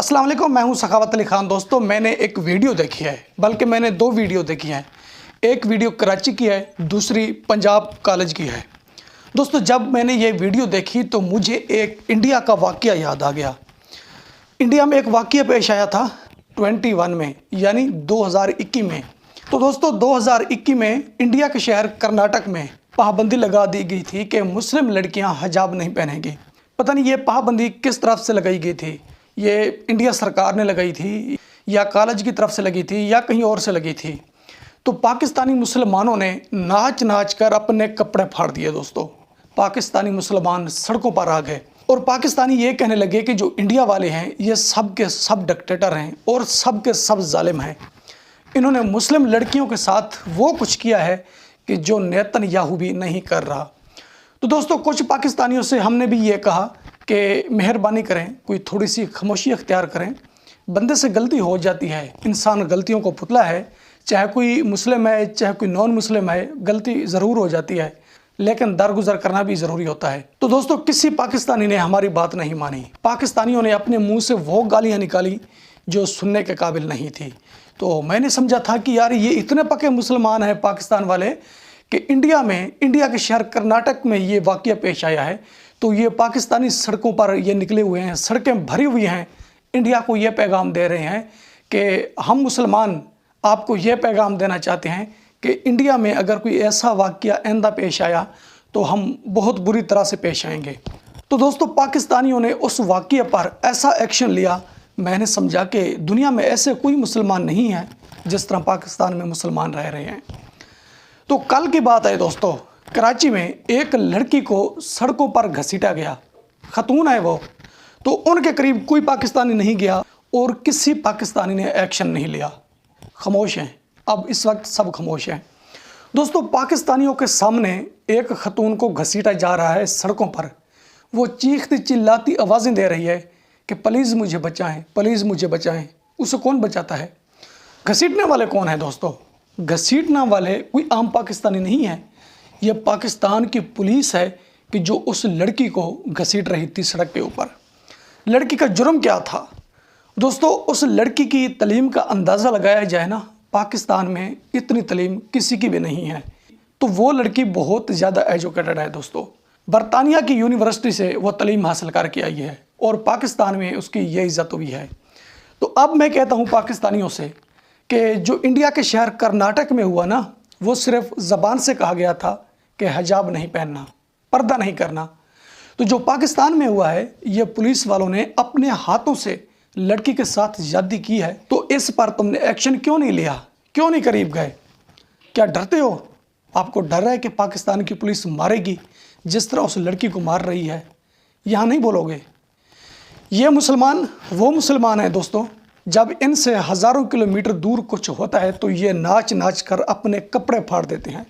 अस्सलाम वालेकुम, मैं हूं सखावत अली खान। दोस्तों, मैंने एक वीडियो देखी है, बल्कि मैंने दो वीडियो देखी हैं। एक वीडियो कराची की है, दूसरी पंजाब कॉलेज की है। दोस्तों, जब मैंने ये वीडियो देखी तो मुझे एक इंडिया का वाक़या याद आ गया। इंडिया में एक वाक़या पेश आया था 21 में, यानी 2021 में। तो दोस्तों, 2021 में इंडिया के शहर कर्नाटक में पाबंदी लगा दी गई थी कि मुस्लिम लड़कियां हिजाब नहीं पहनेंगी। पता नहीं ये पाबंदी किस तरफ से लगाई गई थी, ये इंडिया सरकार ने लगाई थी या कॉलेज की तरफ से लगी थी या कहीं और से लगी थी। तो पाकिस्तानी मुसलमानों ने नाच नाच कर अपने कपड़े फाड़ दिए। दोस्तों, पाकिस्तानी मुसलमान सड़कों पर आ गए और पाकिस्तानी ये कहने लगे कि जो इंडिया वाले हैं ये सब के सब डिक्टेटर हैं और सब के सब जालिम हैं। इन्होंने मुस्लिम लड़कियों के साथ वो कुछ किया है कि जो नेतन्याहू भी नहीं कर रहा। तो दोस्तों, कुछ पाकिस्तानियों से हमने भी ये कहा कि मेहरबानी करें, कोई थोड़ी सी खामोशी अख्तियार करें। बंदे से गलती हो जाती है, इंसान गलतियों को पुतला है। चाहे कोई मुस्लिम है चाहे कोई नॉन मुस्लिम है, गलती ज़रूर हो जाती है, लेकिन दरगुजर करना भी ज़रूरी होता है। तो दोस्तों, किसी पाकिस्तानी ने हमारी बात नहीं मानी। पाकिस्तानियों ने अपने मुंह से वो गालियाँ निकाली जो सुनने के काबिल नहीं थी। तो मैंने समझा था कि यार ये इतने पक्के मुसलमान हैं पाकिस्तान वाले कि इंडिया के शहर कर्नाटक में ये वाक़या पेश आया है तो ये पाकिस्तानी सड़कों पर ये निकले हुए हैं, सड़कें भरी हुई हैं। इंडिया को ये पैगाम दे रहे हैं कि हम मुसलमान आपको ये पैगाम देना चाहते हैं कि इंडिया में अगर कोई ऐसा वाक़या आइंदा पेश आया तो हम बहुत बुरी तरह से पेश आएंगे। तो दोस्तों, पाकिस्तानियों ने उस वाक़ये पर ऐसा एक्शन लिया। मैंने समझा कि दुनिया में ऐसे कोई मुसलमान नहीं है जिस तरह पाकिस्तान में मुसलमान रह रहे हैं। तो कल की बात है दोस्तों, कराची में एक लड़की को सड़कों पर घसीटा गया। खतून है वो, तो उनके करीब कोई पाकिस्तानी नहीं गया और किसी पाकिस्तानी ने एक्शन नहीं लिया। खामोश हैं, अब इस वक्त सब खामोश हैं। दोस्तों, पाकिस्तानियों के सामने एक खतून को घसीटा जा रहा है सड़कों पर। वो चीखती चिल्लाती आवाज़ें दे रही है कि प्लीज़ मुझे बचाएं, प्लीज़ मुझे बचाएं। उसे कौन बचाता है? घसीटने वाले कौन है? दोस्तों, घसीटने वाले कोई आम पाकिस्तानी नहीं है। यह पाकिस्तान की पुलिस है कि जो उस लड़की को घसीट रही थी सड़क के ऊपर। लड़की का जुर्म क्या था? दोस्तों, उस लड़की की तालीम का अंदाज़ा लगाया जाए ना, पाकिस्तान में इतनी तालीम किसी की भी नहीं है। तो वो लड़की बहुत ज़्यादा एजुकेटेड है। दोस्तों, बरतानिया की यूनिवर्सिटी से वो तालीम हासिल करके आई है और पाकिस्तान में उसकी ये इज़्ज़त भी है। तो अब मैं कहता हूँ पाकिस्तानियों से कि जो इंडिया के शहर कर्नाटक में हुआ ना, वो सिर्फ ज़बान से कहा गया था कि हिजाब नहीं पहनना, पर्दा नहीं करना। तो जो पाकिस्तान में हुआ है, ये पुलिस वालों ने अपने हाथों से लड़की के साथ ज़्यादती की है। तो इस पर तुमने एक्शन क्यों नहीं लिया? क्यों नहीं करीब गए? क्या डरते हो? आपको डर है कि पाकिस्तान की पुलिस मारेगी जिस तरह उस लड़की को मार रही है? यहाँ नहीं बोलोगे? ये मुसलमान वो मुसलमान है दोस्तों, जब इनसे हज़ारों किलोमीटर दूर कुछ होता है तो ये नाच नाच कर अपने कपड़े फाड़ देते हैं,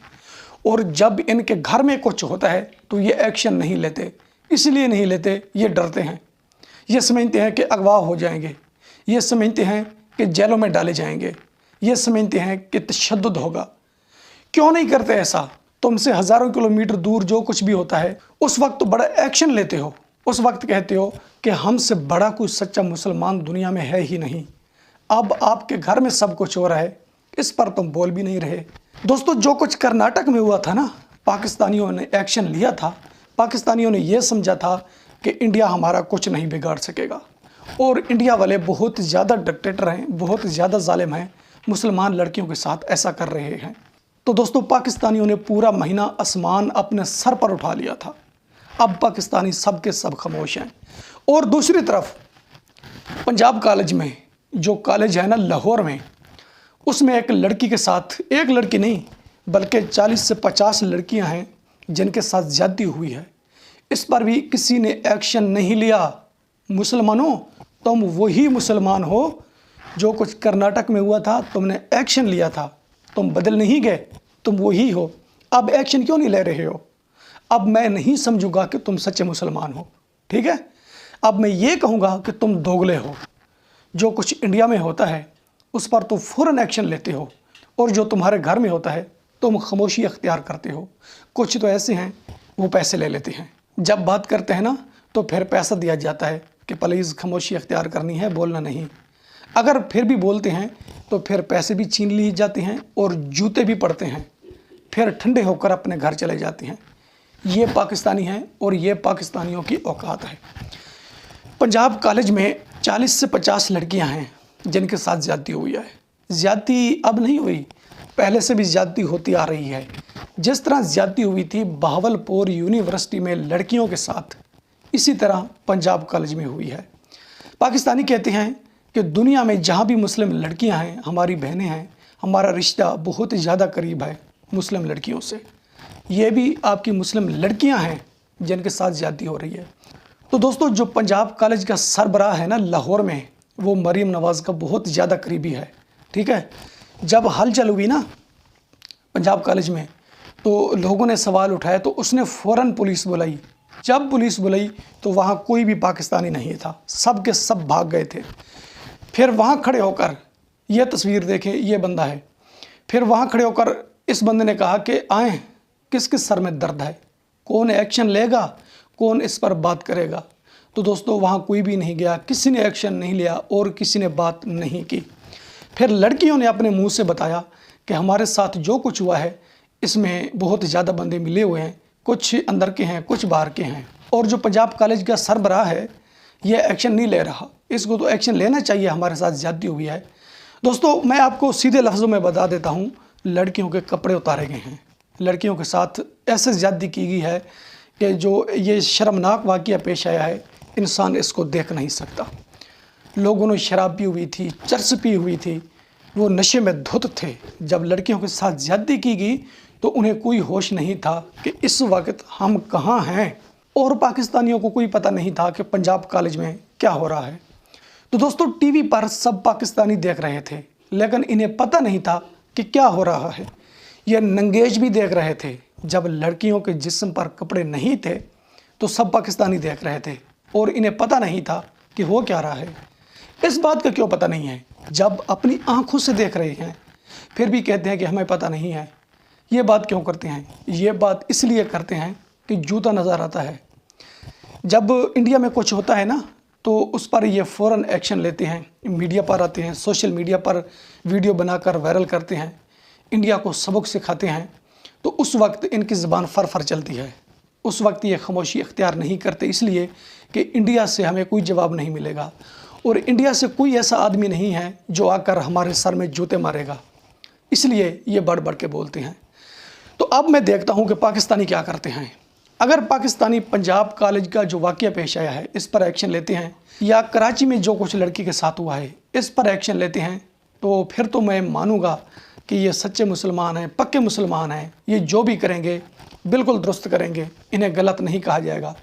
और जब इनके घर में कुछ होता है तो ये एक्शन नहीं लेते। इसलिए नहीं लेते, ये डरते हैं। ये समझते हैं कि अगवा हो जाएंगे, ये समझते हैं कि जेलों में डाले जाएंगे, ये समझते हैं कि तशद्दुद होगा। क्यों नहीं करते ऐसा? तुमसे हज़ारों किलोमीटर दूर जो कुछ भी होता है उस वक्त तो बड़ा एक्शन लेते हो। उस वक्त कहते हो कि हमसे बड़ा कोई सच्चा मुसलमान दुनिया में है ही नहीं। अब आपके घर में सब कुछ हो रहा है, इस पर तुम बोल भी नहीं रहे। दोस्तों, जो कुछ कर्नाटक में हुआ था ना, पाकिस्तानियों ने एक्शन लिया था। पाकिस्तानियों ने यह समझा था कि इंडिया हमारा कुछ नहीं बिगाड़ सकेगा, और इंडिया वाले बहुत ज़्यादा डिक्टेटर हैं, बहुत ज़्यादा जालिम हैं, मुसलमान लड़कियों के साथ ऐसा कर रहे हैं। तो दोस्तों, पाकिस्तानियों ने पूरा महीना आसमान अपने सर पर उठा लिया था। अब पाकिस्तानी सब के सब खामोश हैं। और दूसरी तरफ पंजाब कॉलेज में, जो कॉलेज है ना लाहौर में, उसमें एक लड़की के साथ, एक लड़की नहीं बल्कि 40 से 50 लड़कियां हैं जिनके साथ ज़्यादती हुई है। इस पर भी किसी ने एक्शन नहीं लिया। मुसलमानों, तुम वही मुसलमान हो जो कुछ कर्नाटक में हुआ था, तुमने एक्शन लिया था, तुम बदल नहीं गए, तुम वही हो। अब एक्शन क्यों नहीं ले रहे हो? अब मैं नहीं समझूंगा कि तुम सच्चे मुसलमान हो, ठीक है? अब मैं ये कहूँगा कि तुम दोगले हो। जो कुछ इंडिया में होता है उस पर तुम फ़ौरन एक्शन लेते हो, और जो तुम्हारे घर में होता है तुम खामोशी अख्तियार करते हो। कुछ तो ऐसे हैं वो पैसे ले लेते हैं, जब बात करते हैं ना तो फिर पैसा दिया जाता है, کہ प्लीज़ खामोशी अख्तियार करनी है, बोलना नहीं। अगर फिर भी बोलते हैं तो फिर पैसे भी छीन लिए जाते हैं और जूते भी पड़ते हैं, फिर ठंडे होकर अपने घर चले जाते हैं। ये पाकिस्तानी हैं और ये पाकिस्तानियों की औकात है। पंजाब कॉलेज में 40 से 50 लड़कियां हैं जिनके साथ ज़्यादती हुई है। ज़्यादती अब नहीं हुई, पहले से भी ज़्यादती होती आ रही है। जिस तरह ज़्यादती हुई थी बहावलपुर यूनिवर्सिटी में लड़कियों के साथ, इसी तरह पंजाब कॉलेज में हुई है। पाकिस्तानी कहते हैं कि दुनिया में जहाँ भी मुस्लिम लड़कियाँ हैं, हमारी बहनें हैं, हमारा रिश्ता बहुत ज़्यादा करीब है मुस्लिम लड़कियों से। ये भी आपकी मुस्लिम लड़कियाँ हैं जिनके साथ ज़्यादती हो रही है। तो दोस्तों, जो पंजाब कॉलेज का सरबराह है ना लाहौर में, वो मरीम नवाज़ का बहुत ज़्यादा करीबी है। ठीक है, जब हलचल हुई ना पंजाब कॉलेज में तो लोगों ने सवाल उठाया, तो उसने फ़ौरन पुलिस बुलाई। जब पुलिस बुलाई तो वहाँ कोई भी पाकिस्तानी नहीं था, सब के सब भाग गए थे। फिर वहाँ खड़े होकर, ये तस्वीर देखें, ये बंदा है, फिर वहाँ खड़े होकर इस बंदे ने कहा कि आएँ, किस किस सर में दर्द है, कौन एक्शन लेगा, कौन इस पर बात करेगा। तो दोस्तों, वहाँ कोई भी नहीं गया, किसी ने एक्शन नहीं लिया और किसी ने बात नहीं की। फिर लड़कियों ने अपने मुंह से बताया कि हमारे साथ जो कुछ हुआ है इसमें बहुत ज़्यादा बंदे मिले हुए हैं, कुछ अंदर के हैं, कुछ बाहर के हैं, और जो पंजाब कॉलेज का सरबराह है ये एक्शन नहीं ले रहा। इसको तो एक्शन लेना चाहिए, हमारे साथ ज़्यादती हुई है। दोस्तों, मैं आपको सीधे लफ्ज़ों में बता देता हूँ, लड़कियों के कपड़े उतारे गए हैं, लड़कियों के साथ ऐसे ज़्यादती की गई है कि जो ये शर्मनाक वाक़या पेश आया है, इंसान इसको देख नहीं सकता। लोगों ने शराब पी हुई थी, चरस पी हुई थी, वो नशे में धुत थे। जब लड़कियों के साथ ज़्यादती की गई तो उन्हें कोई होश नहीं था कि इस वक्त हम कहाँ हैं, और पाकिस्तानियों को कोई पता नहीं था कि पंजाब कॉलेज में क्या हो रहा है। तो दोस्तों, टीवी पर सब पाकिस्तानी देख रहे थे, लेकिन इन्हें पता नहीं था कि क्या हो रहा है। ये नंगेज भी देख रहे थे। जब लड़कियों के जिस्म पर कपड़े नहीं थे तो सब पाकिस्तानी देख रहे थे और इन्हें पता नहीं था कि हो क्या रहा है। इस बात का क्यों पता नहीं है? जब अपनी आंखों से देख रहे हैं फिर भी कहते हैं कि हमें पता नहीं है। ये बात क्यों करते हैं? ये बात इसलिए करते हैं कि जूता नज़र आता है। जब इंडिया में कुछ होता है ना तो उस पर ये फ़ौरन एक्शन लेते हैं, मीडिया पर आते हैं, सोशल मीडिया पर वीडियो बनाकर वायरल करते हैं, इंडिया को सबक सिखाते हैं। तो उस वक्त इनकी ज़बान फर चलती है। उस वक्त ये खामोशी अख्तियार नहीं करते, इसलिए कि इंडिया से हमें कोई जवाब नहीं मिलेगा और इंडिया से कोई ऐसा आदमी नहीं है जो आकर हमारे सर में जूते मारेगा, इसलिए ये बढ़ बढ़ के बोलते हैं। तो अब मैं देखता हूँ कि पाकिस्तानी क्या करते हैं। अगर पाकिस्तानी पंजाब कॉलेज का जो वाक़या पेश आया है इस पर एक्शन लेते हैं, या कराची में जो कुछ लड़की के साथ हुआ है इस पर एक्शन लेते हैं, तो फिर तो मैं मानूंगा कि ये सच्चे मुसलमान हैं, पक्के मुसलमान हैं। ये जो भी करेंगे बिल्कुल दुरुस्त करेंगे, इन्हें गलत नहीं कहा जाएगा।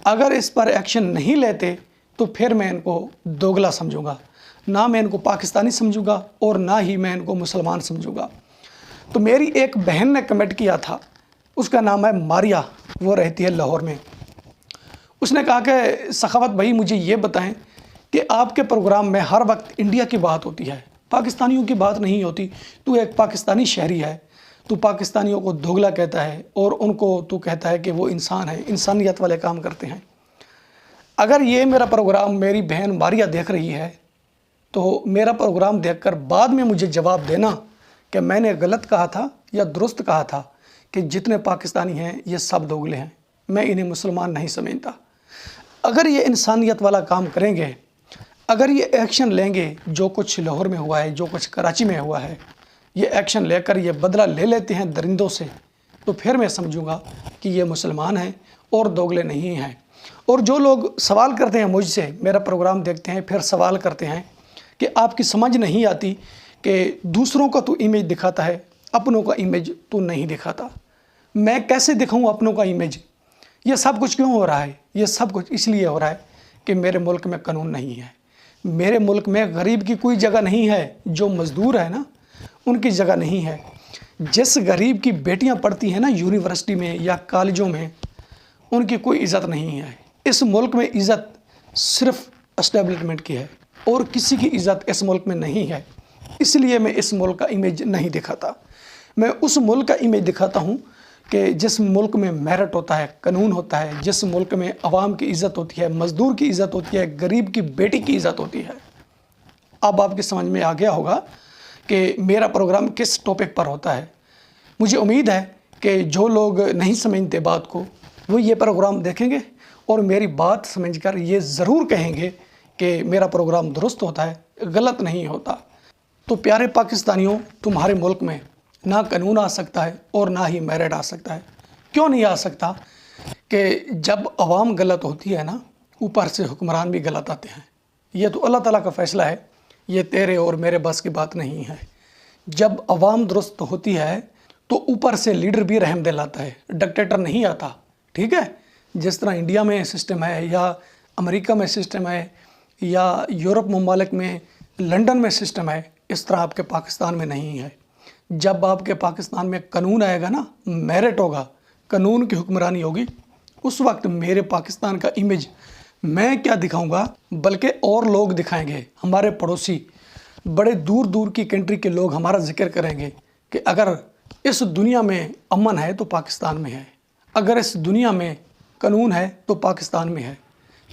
अगर इस पर एक्शन नहीं लेते तो फिर मैं इनको दोगला समझूंगा, ना मैं इनको पाकिस्तानी समझूंगा और ना ही मैं इनको मुसलमान समझूंगा। तो मेरी एक बहन ने कमेंट किया था, उसका नाम है मारिया, वो रहती है लाहौर में। उसने कहा कि सखावत भाई मुझे ये बताएं कि आपके प्रोग्राम में हर वक्त इंडिया की बात होती है, पाकिस्तानियों की बात नहीं होती। तू एक पाकिस्तानी शहरी है, तू पाकिस्तानियों को दोगला कहता है और उनको तू कहता है कि वो इंसान है, इंसानियत वाले काम करते हैं। अगर ये मेरा प्रोग्राम मेरी बहन मारिया देख रही है तो मेरा प्रोग्राम देखकर बाद में मुझे जवाब देना कि मैंने गलत कहा था या दुरुस्त कहा था कि जितने पाकिस्तानी हैं ये सब दोगले हैं, मैं इन्हें मुसलमान नहीं समझता। अगर ये इंसानियत वाला काम करेंगे, अगर ये एक्शन लेंगे, जो कुछ लाहौर में हुआ है, जो कुछ कराची में हुआ है, ये एक्शन लेकर ये बदला ले लेते हैं दरिंदों से, तो फिर मैं समझूंगा कि ये मुसलमान हैं और दोगले नहीं हैं। और जो लोग सवाल करते हैं मुझसे, मेरा प्रोग्राम देखते हैं फिर सवाल करते हैं कि आपकी समझ नहीं आती कि दूसरों का तो इमेज दिखाता है, अपनों का इमेज तो नहीं दिखाता। मैं कैसे दिखाऊं अपनों का इमेज? ये सब कुछ क्यों हो रहा है? ये सब कुछ इसलिए हो रहा है कि मेरे मुल्क में कानून नहीं है। मेरे मुल्क में गरीब की कोई जगह नहीं है। जो मज़दूर है ना, उनकी जगह नहीं है। जिस गरीब की बेटियां पढ़ती हैं ना यूनिवर्सिटी में या कॉलेजों में, उनकी कोई इज़्ज़त नहीं है। इस मुल्क में इज़्ज़त सिर्फ एस्टेब्लिशमेंट की है और किसी की इज़्ज़त इस मुल्क में नहीं है। इसलिए मैं इस मुल्क का इमेज नहीं दिखाता। मैं उस मुल्क का इमेज दिखाता हूँ کہ جس ملک میں میرٹ ہوتا ہے، قانون ہوتا ہے، جس ملک میں عوام کی عزت ہوتی ہے، مزدور کی عزت ہوتی ہے، غریب کی بیٹی کی عزت ہوتی ہے۔ اب آپ کی سمجھ میں آ گیا ہوگا کہ میرا پروگرام کس ٹاپک پر ہوتا ہے۔ مجھے امید ہے کہ جو لوگ نہیں سمجھتے بات کو وہ یہ پروگرام دیکھیں گے اور میری بات سمجھ کر یہ ضرور کہیں گے کہ میرا پروگرام درست ہوتا ہے، غلط نہیں ہوتا۔ تو پیارے پاکستانیوں، تمہارے ملک میں نہ قانون آ سکتا ہے اور نہ ہی میرٹ آ سکتا ہے۔ کیوں نہیں آ سکتا؟ کہ جب عوام غلط ہوتی ہے نا، اوپر سے حکمران بھی غلط آتے ہیں۔ یہ تو اللہ تعالیٰ کا فیصلہ ہے، یہ تیرے اور میرے بس کی بات نہیں ہے۔ جب عوام درست ہوتی ہے تو اوپر سے لیڈر بھی رحم دلاتا ہے، ڈکٹیٹر نہیں آتا، ٹھیک ہے؟ جس طرح انڈیا میں سسٹم ہے یا امریکہ میں سسٹم ہے یا یورپ ممالک میں لنڈن میں سسٹم ہے، اس طرح آپ کے پاکستان میں نہیں ہے۔ جب آپ کے پاکستان میں قانون آئے گا نا، میرٹ ہوگا، قانون کی حکمرانی ہوگی، اس وقت میرے پاکستان کا امیج میں کیا دکھاؤں گا بلکہ اور لوگ دکھائیں گے۔ ہمارے پڑوسی بڑے دور دور کی کنٹری کے لوگ ہمارا ذکر کریں گے کہ اگر اس دنیا میں امن ہے تو پاکستان میں ہے، اگر اس دنیا میں قانون ہے تو پاکستان میں ہے۔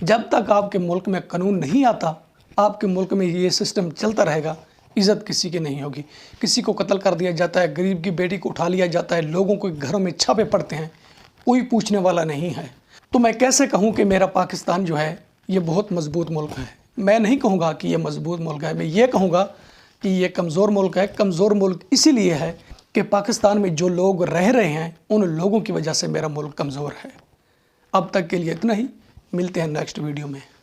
جب تک آپ کے ملک میں قانون نہیں آتا، آپ کے ملک میں یہ سسٹم چلتا رہے گا، عزت کسی کی نہیں ہوگی۔ کسی کو قتل کر دیا جاتا ہے، غریب کی بیٹی کو اٹھا لیا جاتا ہے، لوگوں کو گھروں میں چھاپے پڑتے ہیں، کوئی پوچھنے والا نہیں ہے۔ تو میں کیسے کہوں کہ میرا پاکستان جو ہے یہ بہت مضبوط ملک ہے؟ میں نہیں کہوں گا کہ یہ مضبوط ملک ہے، میں یہ کہوں گا کہ یہ کمزور ملک ہے۔ کمزور ملک اسی لیے ہے کہ پاکستان میں جو لوگ رہ رہے ہیں ان لوگوں کی وجہ سے میرا ملک کمزور ہے۔ اب تک کے لیے اتنا ہی، ملتے ہیں نیکسٹ ویڈیو میں۔